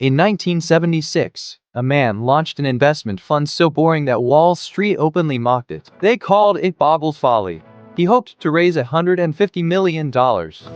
In 1976, a man launched an investment fund so boring that Wall Street openly mocked it. They called it Bogle's Folly. He hoped to raise $150 million.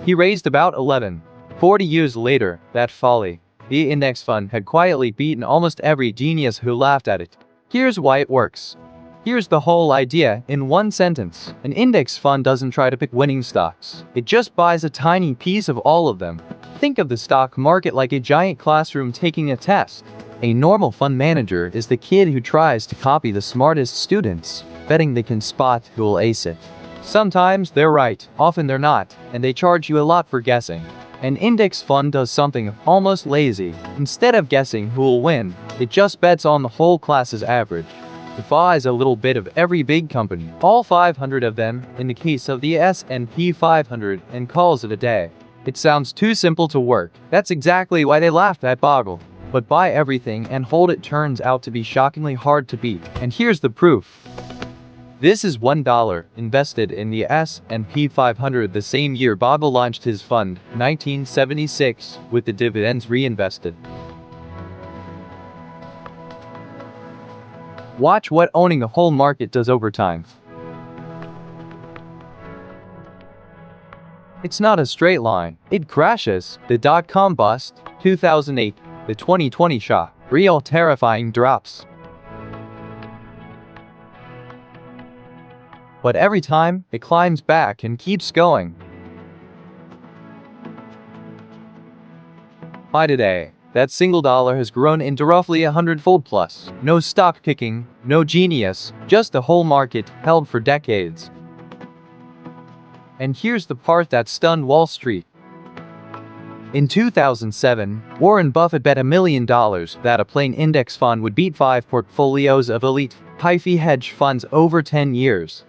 He raised about 11. 40 years later, that Folly, the index fund, had quietly beaten almost every genius who laughed at it. Here's why it works. Here's the whole idea in one sentence. An index fund doesn't try to pick winning stocks. It just buys a tiny piece of all of them. Think of the stock market like a giant classroom taking a test. A normal fund manager is the kid who tries to copy the smartest students, betting they can spot who'll ace it. Sometimes they're right, often they're not, and they charge you a lot for guessing. An index fund does something almost lazy. Instead of guessing who'll win, it just bets on the whole class's average. It buys a little bit of every big company, all 500 of them in the case of the S&P 500, and calls it a day. It sounds too simple to work. That's exactly why they laughed at Bogle. But buy everything and hold it turns out to be shockingly hard to beat. And here's the proof. This is $1 invested in the S&P 500 the same year Bogle launched his fund, 1976, with the dividends reinvested. Watch what owning a whole market does over time. It's not a straight line. It crashes. The dot-com bust, 2008, the 2020 shock, real terrifying drops. But every time, it climbs back and keeps going. By today, that single dollar has grown into roughly 100-fold plus. No stock picking, no genius, just a whole market held for decades. And here's the part that stunned Wall Street. In 2007, Warren Buffett bet $1 million that a plain index fund would beat 5 portfolios of elite, high-fee hedge funds over 10 years.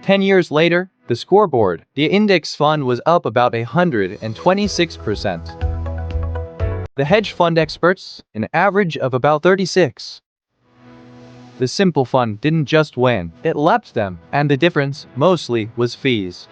10 years later, the scoreboard, the index fund was up about 126%. The hedge fund experts, an average of about 36. The simple fund didn't just win, it leapt them, and the difference, mostly, was fees.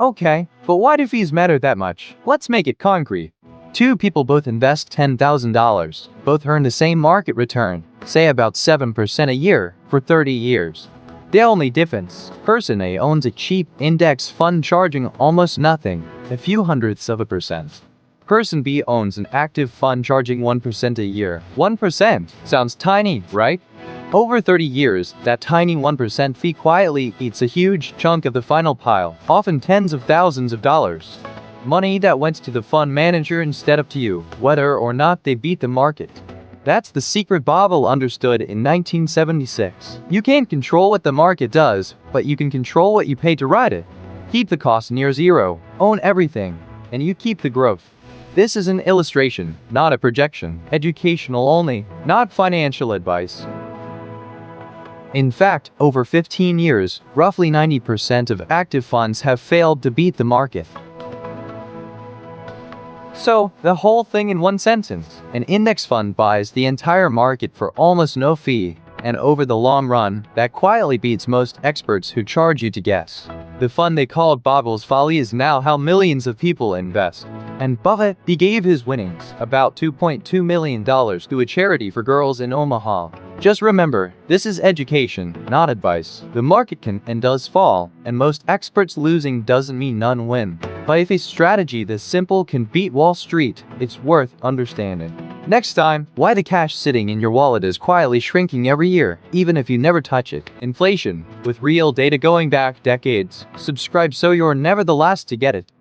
Okay, but why do fees matter that much? Let's make it concrete. Two people both invest $10,000, both earn the same market return, say about 7% a year, for 30 years. The only difference, person A owns a cheap index fund charging almost nothing, a few hundredths of a percent. Person B owns an active fund charging 1% a year. 1% sounds tiny, right? Over 30 years, that tiny 1% fee quietly eats a huge chunk of the final pile, often tens of thousands of dollars. Money that went to the fund manager instead of to you, whether or not they beat the market. That's the secret Bogle understood in 1976. You can't control what the market does, but you can control what you pay to ride it. Keep the cost near zero, own everything, and you keep the growth. This is an illustration, not a projection, educational only, not financial advice. In fact, over 15 years, roughly 90% of active funds have failed to beat the market. So, the whole thing in one sentence. An index fund buys the entire market for almost no fee, and over the long run, that quietly beats most experts who charge you to guess. The fund they called Bogle's Folly is now how millions of people invest. And Buffett, he gave his winnings, about $2.2 million, to a charity for girls in Omaha. Just remember, this is education, not advice. The market can and does fall, and most experts losing doesn't mean none win. But if a strategy this simple can beat Wall Street, it's worth understanding. Next time, why the cash sitting in your wallet is quietly shrinking every year, even if you never touch it. Inflation, with real data going back decades. Subscribe so you're never the last to get it.